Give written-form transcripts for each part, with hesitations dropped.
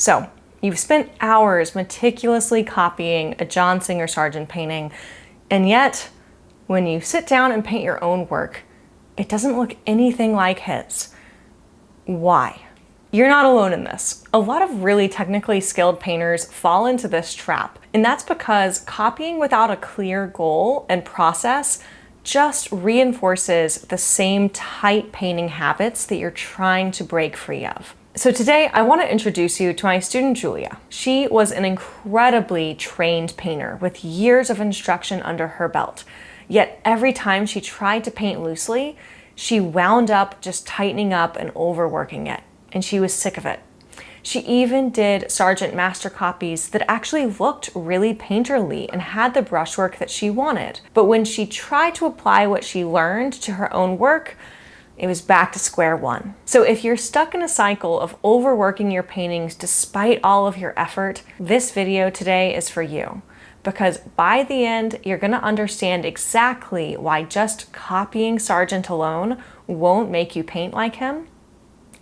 So, you've spent hours meticulously copying a John Singer Sargent painting, and yet, when you sit down and paint your own work, it doesn't look anything like his. Why? You're not alone in this. A lot of really technically skilled painters fall into this trap, and that's because copying without a clear goal and process just reinforces the same tight painting habits that you're trying to break free of. So today I want to introduce you to my student Julia. She was an incredibly trained painter with years of instruction under her belt. Yet every time she tried to paint loosely, she wound up just tightening up and overworking it, and she was sick of it. She even did Sargent master copies that actually looked really painterly and had the brushwork that she wanted. But when she tried to apply what she learned to her own work, it was back to square one. So if you're stuck in a cycle of overworking your paintings despite all of your effort, this video today is for you. Because by the end, you're gonna understand exactly why just copying Sargent alone won't make you paint like him,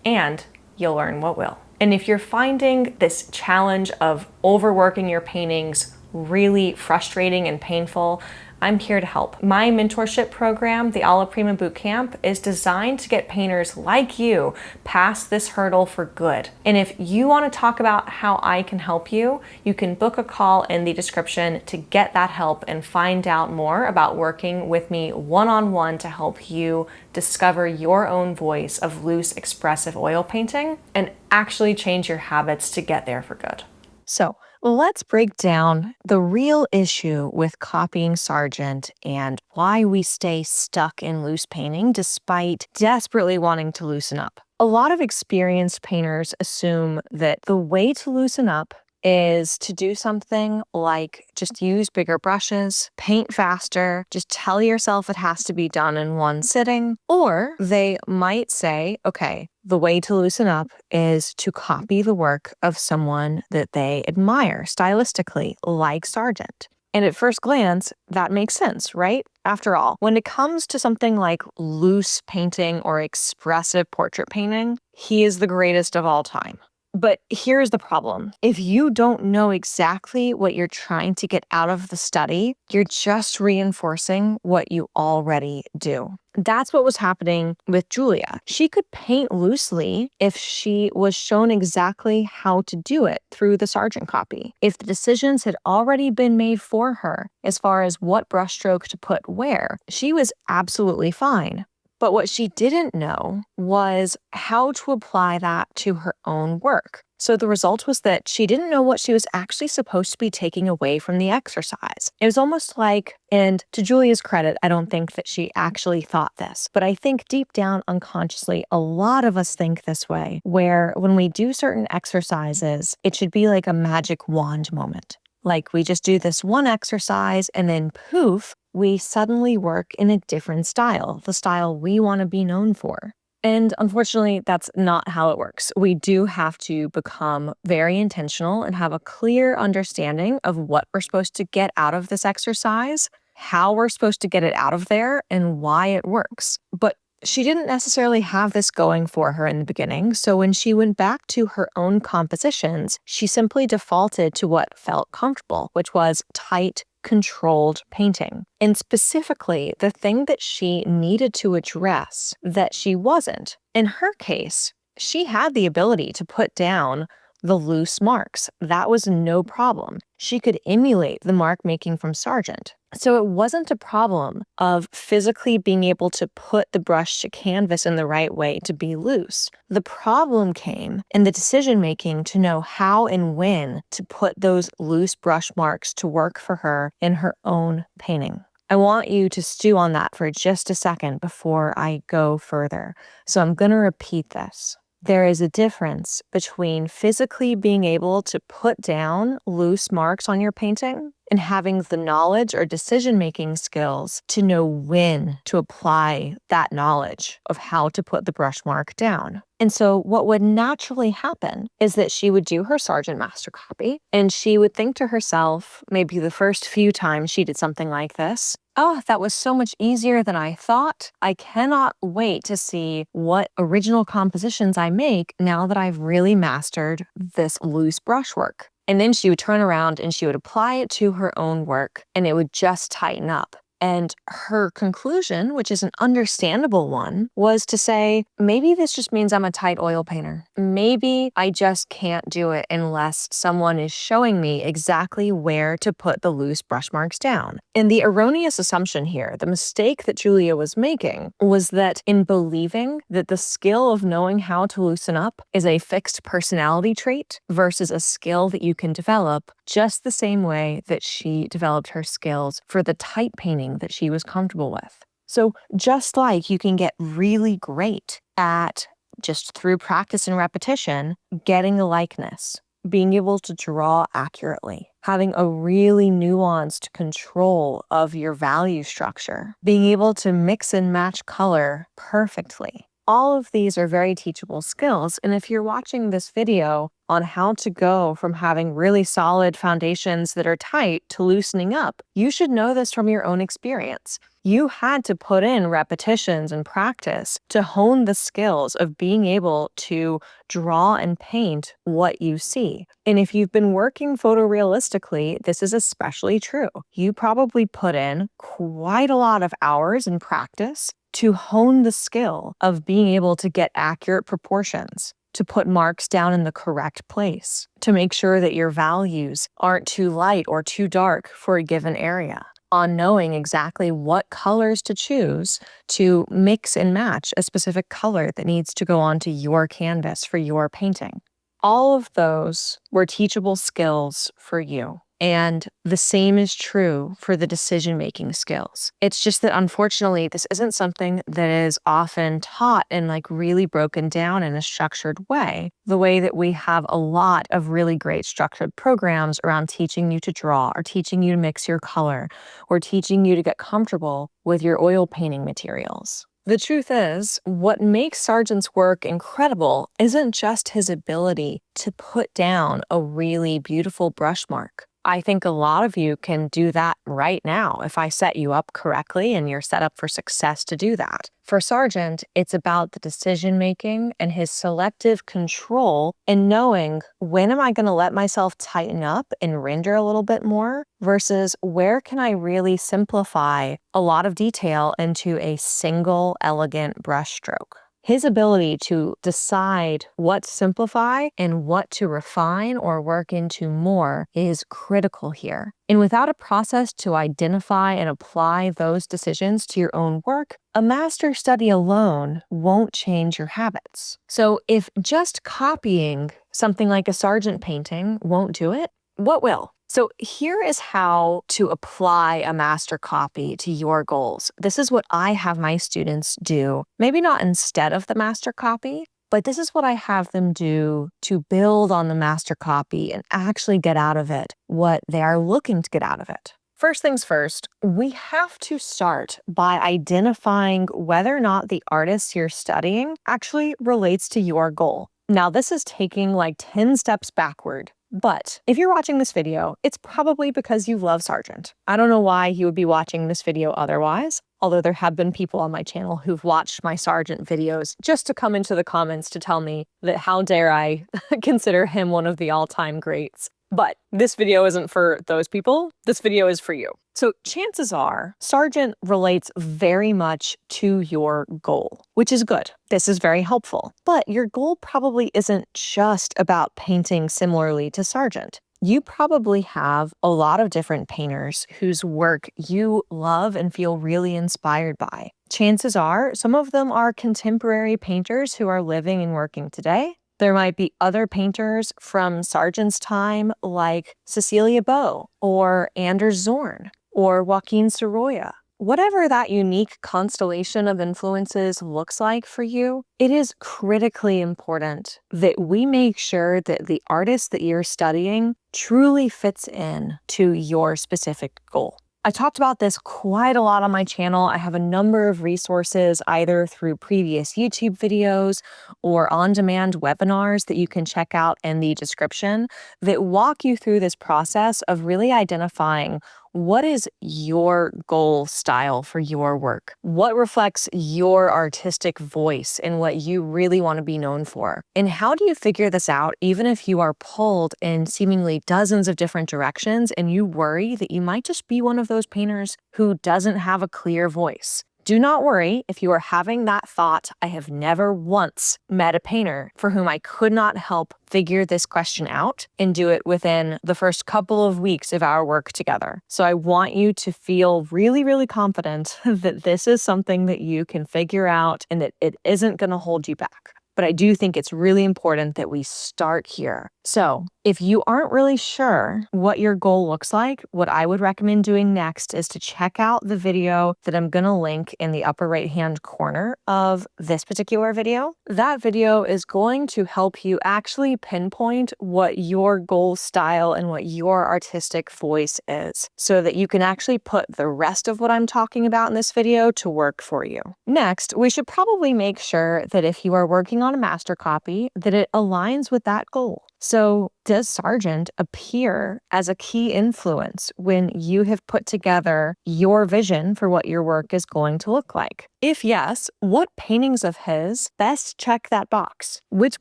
and you'll learn what will. And if you're finding this challenge of overworking your paintings really frustrating and painful, I'm here to help. My mentorship program, the Alla Prima Bootcamp, is designed to get painters like you past this hurdle for good. And if you want to talk about how I can help you, you can book a call in the description to get that help and find out more about working with me one-on-one to help you discover your own voice of loose, expressive oil painting and actually change your habits to get there for good. So let's break down the real issue with copying Sargent and why we stay stuck in loose painting despite desperately wanting to loosen up. A lot of experienced painters assume that the way to loosen up is to do something like just use bigger brushes, paint faster, just tell yourself it has to be done in one sitting. Or they might say, okay, the way to loosen up is to copy the work of someone that they admire stylistically, like Sargent. And at first glance, that makes sense, right? After all, when it comes to something like loose painting or expressive portrait painting, he is the greatest of all time. But here's the problem. If you don't know exactly what you're trying to get out of the study, you're just reinforcing what you already do. That's what was happening with Julia. She could paint loosely if she was shown exactly how to do it through the Sargent copy. If the decisions had already been made for her as far as what brushstroke to put where, she was absolutely fine. But what she didn't know was how to apply that to her own work. So the result was that she didn't know what she was actually supposed to be taking away from the exercise. It was almost like, and to Julia's credit, I don't think that she actually thought this, but I think deep down unconsciously, a lot of us think this way, where when we do certain exercises, it should be like a magic wand moment. Like we just do this one exercise and then poof, we suddenly work in a different style, the style we want to be known for. And unfortunately, that's not how it works. We do have to become very intentional and have a clear understanding of what we're supposed to get out of this exercise, how we're supposed to get it out of there, and why it works. But she didn't necessarily have this going for her in the beginning, so when she went back to her own compositions, she simply defaulted to what felt comfortable, which was tight, controlled painting. And specifically, the thing that she needed to address that she wasn't. In her case, she had the ability to put down the loose marks. That was no problem. She could emulate the mark making from Sargent. So it wasn't a problem of physically being able to put the brush to canvas in the right way to be loose. The problem came in the decision making to know how and when to put those loose brush marks to work for her in her own painting. I want you to stew on that for just a second before I go further. So I'm going to repeat this. There is a difference between physically being able to put down loose marks on your painting and having the knowledge or decision-making skills to know when to apply that knowledge of how to put the brush mark down. And so what would naturally happen is that she would do her Sargent master copy and she would think to herself, maybe the first few times she did something like this, oh, that was so much easier than I thought. I cannot wait to see what original compositions I make now that I've really mastered this loose brushwork. And then she would turn around and she would apply it to her own work, and it would just tighten up. And her conclusion, which is an understandable one, was to say, maybe this just means I'm a tight oil painter. Maybe I just can't do it unless someone is showing me exactly where to put the loose brush marks down. And the erroneous assumption here, the mistake that Julia was making, was that in believing that the skill of knowing how to loosen up is a fixed personality trait versus a skill that you can develop just the same way that she developed her skills for the tight painting that she was comfortable with. So just like you can get really great at, just through practice and repetition, getting a likeness, being able to draw accurately, having a really nuanced control of your value structure, being able to mix and match color perfectly. All of these are very teachable skills, and if you're watching this video on how to go from having really solid foundations that are tight to loosening up, you should know this from your own experience. You had to put in repetitions and practice to hone the skills of being able to draw and paint what you see. And if you've been working photorealistically, this is especially true. You probably put in quite a lot of hours in practice to hone the skill of being able to get accurate proportions, to put marks down in the correct place, to make sure that your values aren't too light or too dark for a given area, on knowing exactly what colors to choose to mix and match a specific color that needs to go onto your canvas for your painting. All of those were teachable skills for you. And the same is true for the decision-making skills. It's just that unfortunately, this isn't something that is often taught and really broken down in a structured way, the way that we have a lot of really great structured programs around teaching you to draw or teaching you to mix your color or teaching you to get comfortable with your oil painting materials. The truth is, what makes Sargent's work incredible isn't just his ability to put down a really beautiful brush mark. I think a lot of you can do that right now if I set you up correctly and you're set up for success to do that. For Sargent, it's about the decision-making and his selective control and knowing when am I going to let myself tighten up and render a little bit more versus where can I really simplify a lot of detail into a single elegant brush stroke. His ability to decide what to simplify and what to refine or work into more is critical here. And without a process to identify and apply those decisions to your own work, a master study alone won't change your habits. So if just copying something like a Sargent painting won't do it, what will? So here is how to apply a master copy to your goals. This is what I have my students do. Maybe not instead of the master copy, but this is what I have them do to build on the master copy and actually get out of it what they are looking to get out of it. First things first, we have to start by identifying whether or not the artist you're studying actually relates to your goal. Now, this is taking 10 steps backward. But if you're watching this video, it's probably because you love Sargent. I don't know why you would be watching this video otherwise, although there have been people on my channel who've watched my Sargent videos just to come into the comments to tell me that how dare I consider him one of the all-time greats. But this video isn't for those people. This video is for you. So chances are Sargent relates very much to your goal, which is good. This is very helpful. But your goal probably isn't just about painting similarly to Sargent. You probably have a lot of different painters whose work you love and feel really inspired by. Chances are some of them are contemporary painters who are living and working today. There might be other painters from Sargent's time like Cecilia Beau or Anders Zorn or Joaquin Sorolla. Whatever that unique constellation of influences looks like for you, it is critically important that we make sure that the artist that you're studying truly fits in to your specific goal. I talked about this quite a lot on my channel. I have a number of resources either through previous YouTube videos or on-demand webinars that you can check out in the description that walk you through this process of really identifying What is your goal style for your work? What reflects your artistic voice and what you really want to be known for? And how do you figure this out even if you are pulled in seemingly dozens of different directions and you worry that you might just be one of those painters who doesn't have a clear voice? Do not worry if you are having that thought. I have never once met a painter for whom I could not help figure this question out and do it within the first couple of weeks of our work together. So I want you to feel really, really confident that this is something that you can figure out and that it isn't going to hold you back. But I do think it's really important that we start here. So if you aren't really sure what your goal looks like, what I would recommend doing next is to check out the video that I'm going to link in the upper right-hand corner of this particular video. That video is going to help you actually pinpoint what your goal style and what your artistic voice is so that you can actually put the rest of what I'm talking about in this video to work for you. Next, we should probably make sure that if you are working on a master copy, that it aligns with that goal. So does Sargent appear as a key influence when you have put together your vision for what your work is going to look like? If yes, what paintings of his best check that box? Which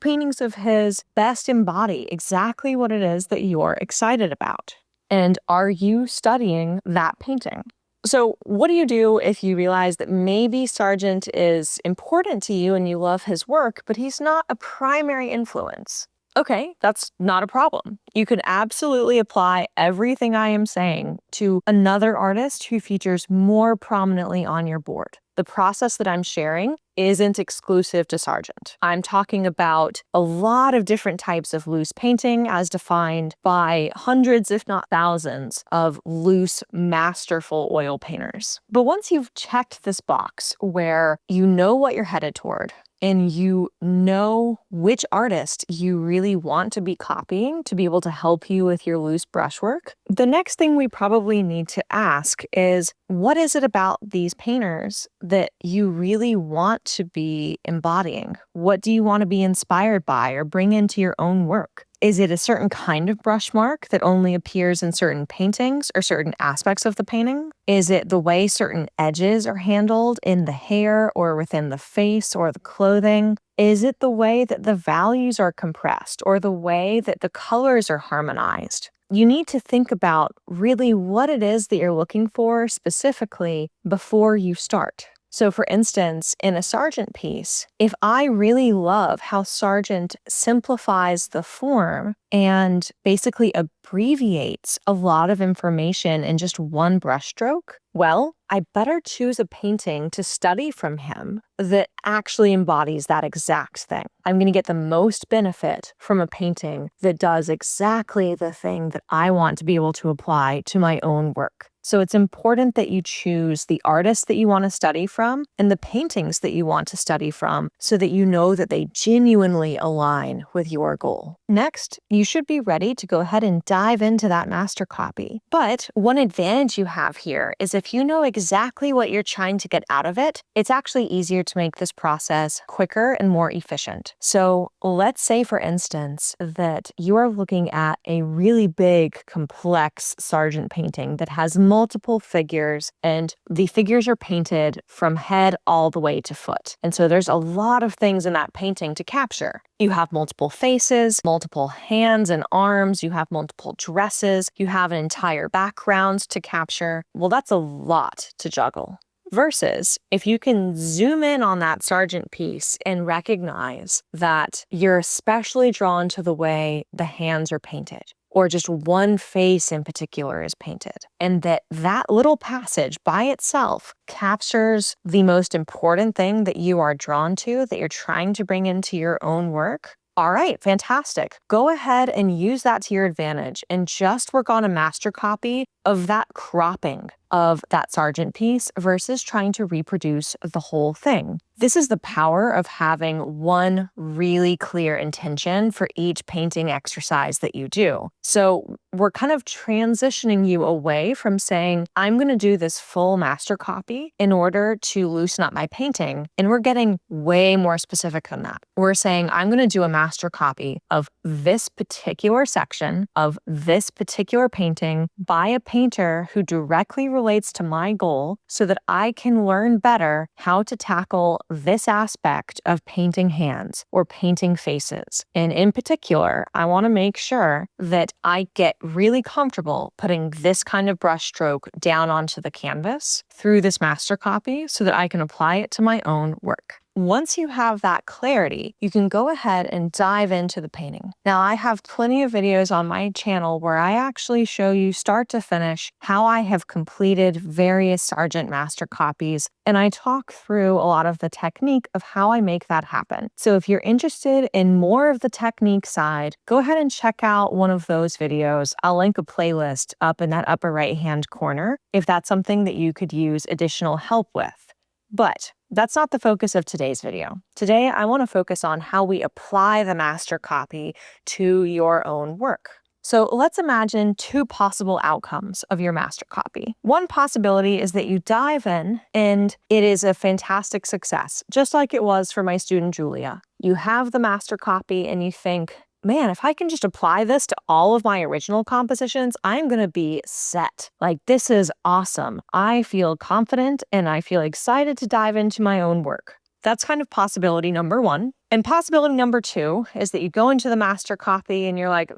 paintings of his best embody exactly what it is that you're excited about? And are you studying that painting? So what do you do if you realize that maybe Sargent is important to you and you love his work, but he's not a primary influence? Okay, that's not a problem. You can absolutely apply everything I am saying to another artist who features more prominently on your board. The process that I'm sharing isn't exclusive to Sargent. I'm talking about a lot of different types of loose painting as defined by hundreds, if not thousands, of loose, masterful oil painters. But once you've checked this box where you know what you're headed toward, and you know which artist you really want to be copying to be able to help you with your loose brushwork, the next thing we probably need to ask is, what is it about these painters that you really want to be embodying? What do you want to be inspired by or bring into your own work? Is it a certain kind of brush mark that only appears in certain paintings or certain aspects of the painting? Is it the way certain edges are handled in the hair or within the face or the clothing? Is it the way that the values are compressed or the way that the colors are harmonized? You need to think about really what it is that you're looking for specifically before you start. So for instance, in a Sargent piece, if I really love how Sargent simplifies the form and basically abbreviates a lot of information in just one brushstroke, well, I better choose a painting to study from him that actually embodies that exact thing. I'm going to get the most benefit from a painting that does exactly the thing that I want to be able to apply to my own work. So it's important that you choose the artists that you want to study from and the paintings that you want to study from so that you know that they genuinely align with your goal. Next, you should be ready to go ahead and dive into that master copy. But one advantage you have here is if you know exactly what you're trying to get out of it, it's actually easier to make this process quicker and more efficient. So let's say, for instance, that you are looking at a really big, complex Sargent painting that has multiple figures, and the figures are painted from head all the way to foot. And so there's a lot of things in that painting to capture. You have multiple faces, multiple hands and arms, you have multiple dresses, you have an entire background to capture. Well, that's a lot to juggle. Versus if you can zoom in on that Sargent piece and recognize that you're especially drawn to the way the hands are painted, or just one face in particular is painted, and that little passage by itself captures the most important thing that you are drawn to, that you're trying to bring into your own work. All right, fantastic. Go ahead and use that to your advantage and just work on a master copy of that cropping of that Sargent piece versus trying to reproduce the whole thing. This is the power of having one really clear intention for each painting exercise that you do. So we're kind of transitioning you away from saying, I'm going to do this full master copy in order to loosen up my painting. And we're getting way more specific than that. We're saying, I'm going to do a master copy of this particular section of this particular painting by a painter who directly relates to my goal so that I can learn better how to tackle this aspect of painting hands or painting faces. And in particular, I want to make sure that I get really comfortable putting this kind of brush stroke down onto the canvas through this master copy so that I can apply it to my own work. Once you have that clarity, you can go ahead and dive into the painting. Now, I have plenty of videos on my channel where I actually show you start to finish how I have completed various Sargent master copies, and I talk through a lot of the technique of how I make that happen. So if you're interested in more of the technique side, go ahead and check out one of those videos. I'll link a playlist up in that upper right-hand corner if that's something that you could use additional help with. But that's not the focus of today's video. Today, I want to focus on how we apply the master copy to your own work. So let's imagine two possible outcomes of your master copy. One possibility is that you dive in and it is a fantastic success, just like it was for my student Julia. You have the master copy and you think, man, if I can just apply this to all of my original compositions, I'm going to be set. Like, this is awesome. I feel confident and I feel excited to dive into my own work. That's kind of possibility number one. And possibility number two is that you go into the master copy and you're like,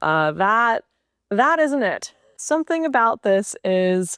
that isn't it. Something about this is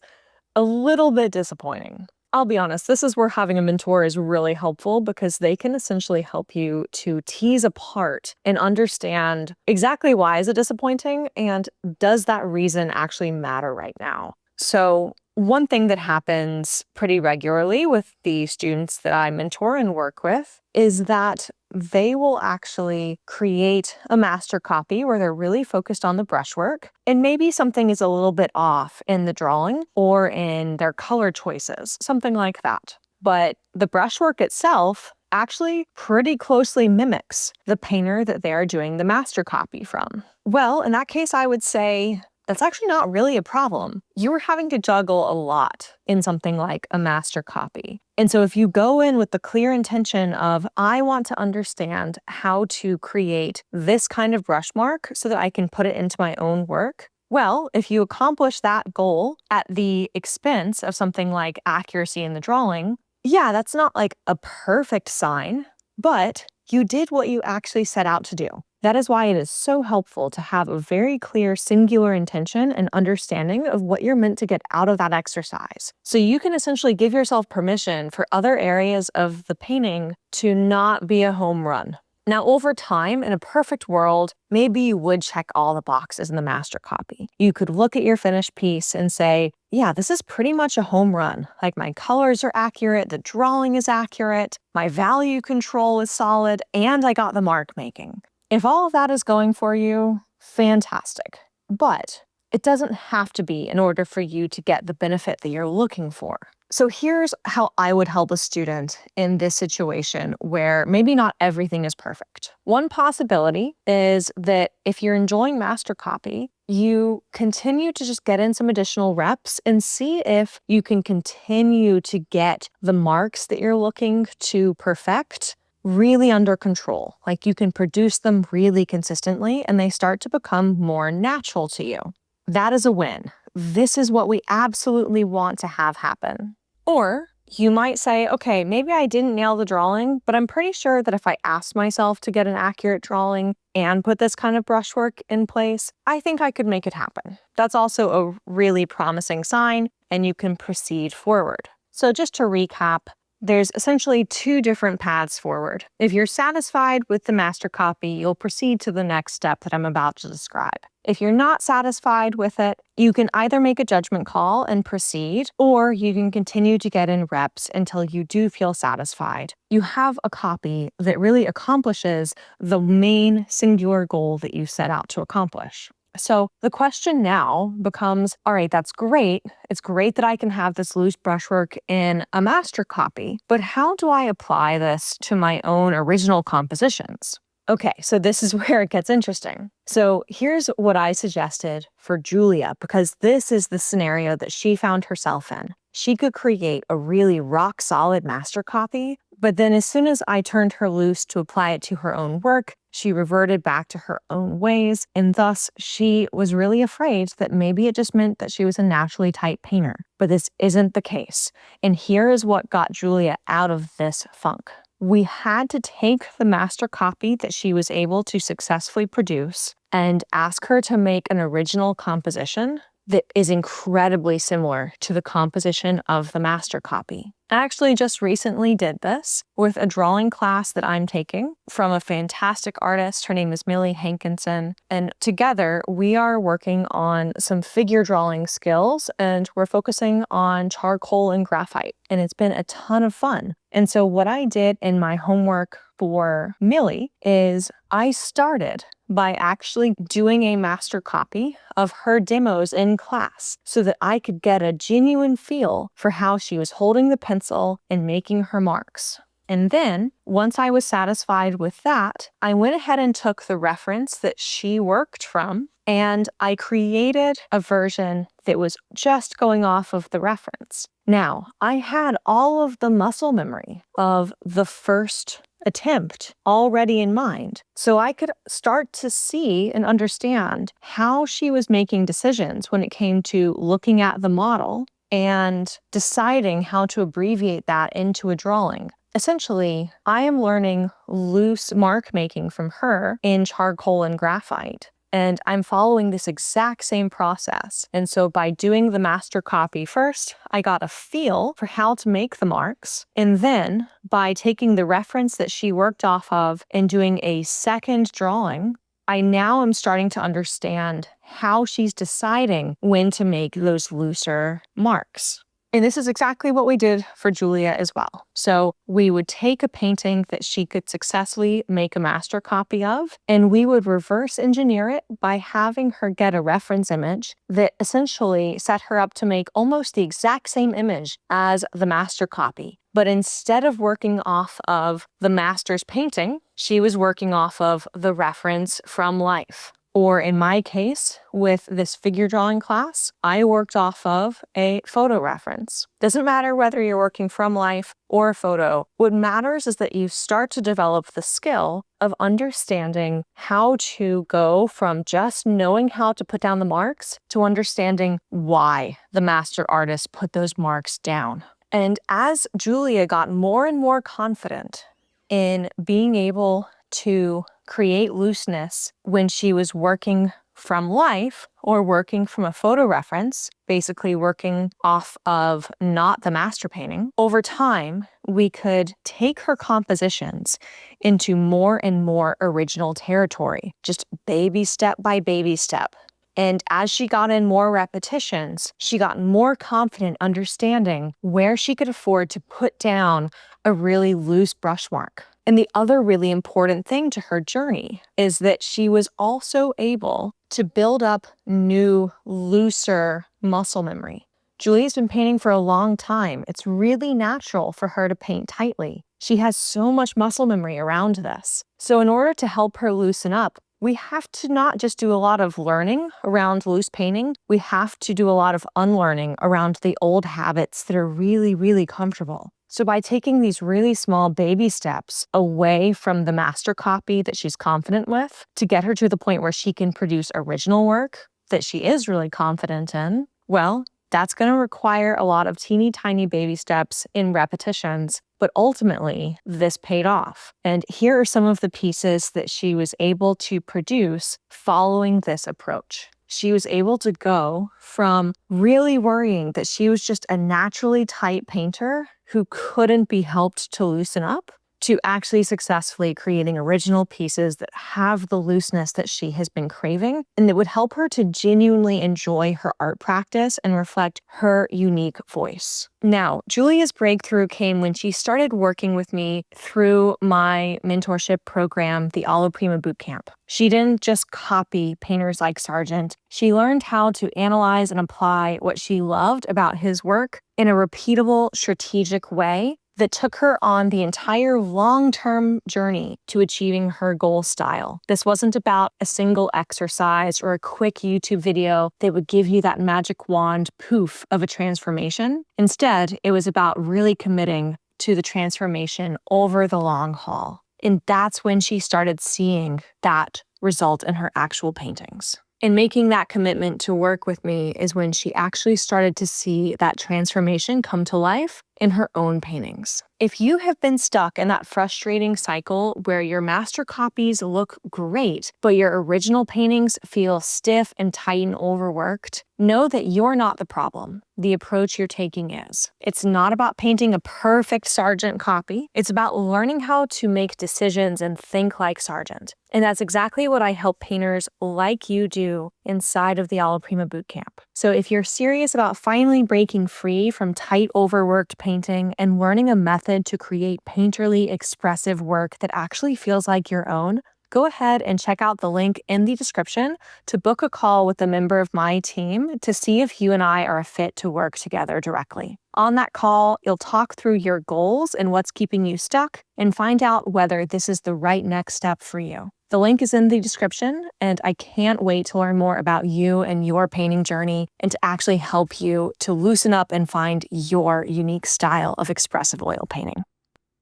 a little bit disappointing. I'll be honest, this is where having a mentor is really helpful because they can essentially help you to tease apart and understand exactly why is it disappointing and does that reason actually matter right now. So one thing that happens pretty regularly with the students that I mentor and work with is that they will actually create a master copy where they're really focused on the brushwork, and maybe something is a little bit off in the drawing or in their color choices, something like that. But the brushwork itself actually pretty closely mimics the painter that they are doing the master copy from. Well, in that case, I would say that's actually not really a problem. You are having to juggle a lot in something like a master copy. And so if you go in with the clear intention of, I want to understand how to create this kind of brush mark so that I can put it into my own work, well, if you accomplish that goal at the expense of something like accuracy in the drawing, yeah, that's not like a perfect sign, but you did what you actually set out to do. That is why it is so helpful to have a very clear singular intention and understanding of what you're meant to get out of that exercise. So you can essentially give yourself permission for other areas of the painting to not be a home run. Now, over time, in a perfect world, maybe you would check all the boxes in the master copy. You could look at your finished piece and say, yeah, this is pretty much a home run. Like, my colors are accurate, the drawing is accurate, my value control is solid, and I got the mark making. If all of that is going for you, fantastic. But it doesn't have to be in order for you to get the benefit that you're looking for. So here's how I would help a student in this situation where maybe not everything is perfect. One possibility is that if you're enjoying master copy, you continue to just get in some additional reps and see if you can continue to get the marks that you're looking to perfect really under control. Like, you can produce them really consistently and they start to become more natural to you. That is a win. This is what we absolutely want to have happen. Or you might say, okay, maybe I didn't nail the drawing, but I'm pretty sure that if I asked myself to get an accurate drawing and put this kind of brushwork in place, I think I could make it happen. That's also a really promising sign, and you can proceed forward. So just to recap, there's essentially two different paths forward. If you're satisfied with the master copy, you'll proceed to the next step that I'm about to describe. If you're not satisfied with it, you can either make a judgment call and proceed, or you can continue to get in reps until you do feel satisfied. You have a copy that really accomplishes the main singular goal that you set out to accomplish. So the question now becomes, all right, that's great. It's great that I can have this loose brushwork in a master copy, but how do I apply this to my own original compositions? Okay, so this is where it gets interesting. So here's what I suggested for Julia, because this is the scenario that she found herself in. She could create a really rock solid master copy, but then as soon as I turned her loose to apply it to her own work, she reverted back to her own ways, and thus she was really afraid that maybe it just meant that she was a naturally tight painter. But this isn't the case. And here is what got Julia out of this funk. We had to take the master copy that she was able to successfully produce and ask her to make an original composition that is incredibly similar to the composition of the master copy. I actually just recently did this with a drawing class that I'm taking from a fantastic artist. Her name is Mildred Hankinson. And together we are working on some figure drawing skills, and we're focusing on charcoal and graphite. And it's been a ton of fun. And so what I did in my homework for Millie is I started by actually doing a master copy of her demos in class so that I could get a genuine feel for how she was holding the pencil and making her marks. And then, once I was satisfied with that, I went ahead and took the reference that she worked from and I created a version that was just going off of the reference. Now, I had all of the muscle memory of the first attempt already in mind, so I could start to see and understand how she was making decisions when it came to looking at the model and deciding how to abbreviate that into a drawing. Essentially, I am learning loose mark making from her in charcoal and graphite. And I'm following this exact same process. And so by doing the master copy first, I got a feel for how to make the marks. And then by taking the reference that she worked off of and doing a second drawing, I now am starting to understand how she's deciding when to make those looser marks. And this is exactly what we did for Julia as well. So we would take a painting that she could successfully make a master copy of, and we would reverse engineer it by having her get a reference image that essentially set her up to make almost the exact same image as the master copy. But instead of working off of the master's painting, she was working off of the reference from life. Or in my case, with this figure drawing class, I worked off of a photo reference. Doesn't matter whether you're working from life or a photo. What matters is that you start to develop the skill of understanding how to go from just knowing how to put down the marks to understanding why the master artist put those marks down. And as Julia got more and more confident in being able to create looseness when she was working from life or working from a photo reference, basically working off of not the master painting, over time, we could take her compositions into more and more original territory, just baby step by baby step. And as she got in more repetitions, she got more confident understanding where she could afford to put down a really loose brushwork. And the other really important thing to her journey is that she was also able to build up new, looser muscle memory. Julie's been painting for a long time. It's really natural for her to paint tightly. She has so much muscle memory around this. So in order to help her loosen up, we have to not just do a lot of learning around loose painting, we have to do a lot of unlearning around the old habits that are really, really comfortable. So by taking these really small baby steps away from the master copy that she's confident with to get her to the point where she can produce original work that she is really confident in, well, that's going to require a lot of teeny tiny baby steps in repetitions, but ultimately this paid off. And here are some of the pieces that she was able to produce following this approach. She was able to go from really worrying that she was just a naturally tight painter who couldn't be helped to loosen up to actually successfully creating original pieces that have the looseness that she has been craving and that would help her to genuinely enjoy her art practice and reflect her unique voice. Now, Julia's breakthrough came when she started working with me through my mentorship program, the Alla Prima Bootcamp. She didn't just copy painters like Sargent. She learned how to analyze and apply what she loved about his work in a repeatable, strategic way that took her on the entire long-term journey to achieving her goal style. This wasn't about a single exercise or a quick YouTube video that would give you that magic wand poof of a transformation. Instead, it was about really committing to the transformation over the long haul. And that's when she started seeing that result in her actual paintings. And making that commitment to work with me is when she actually started to see that transformation come to life in her own paintings. If you have been stuck in that frustrating cycle where your master copies look great, but your original paintings feel stiff and tight and overworked, know that you're not the problem. The approach you're taking is. It's not about painting a perfect Sargent copy. It's about learning how to make decisions and think like Sargent. And that's exactly what I help painters like you do inside of the Alla Prima Bootcamp. So if you're serious about finally breaking free from tight, overworked painting and learning a method to create painterly, expressive work that actually feels like your own, go ahead and check out the link in the description to book a call with a member of my team to see if you and I are a fit to work together directly. On that call, you'll talk through your goals and what's keeping you stuck and find out whether this is the right next step for you. The link is in the description, and I can't wait to learn more about you and your painting journey and to actually help you to loosen up and find your unique style of expressive oil painting.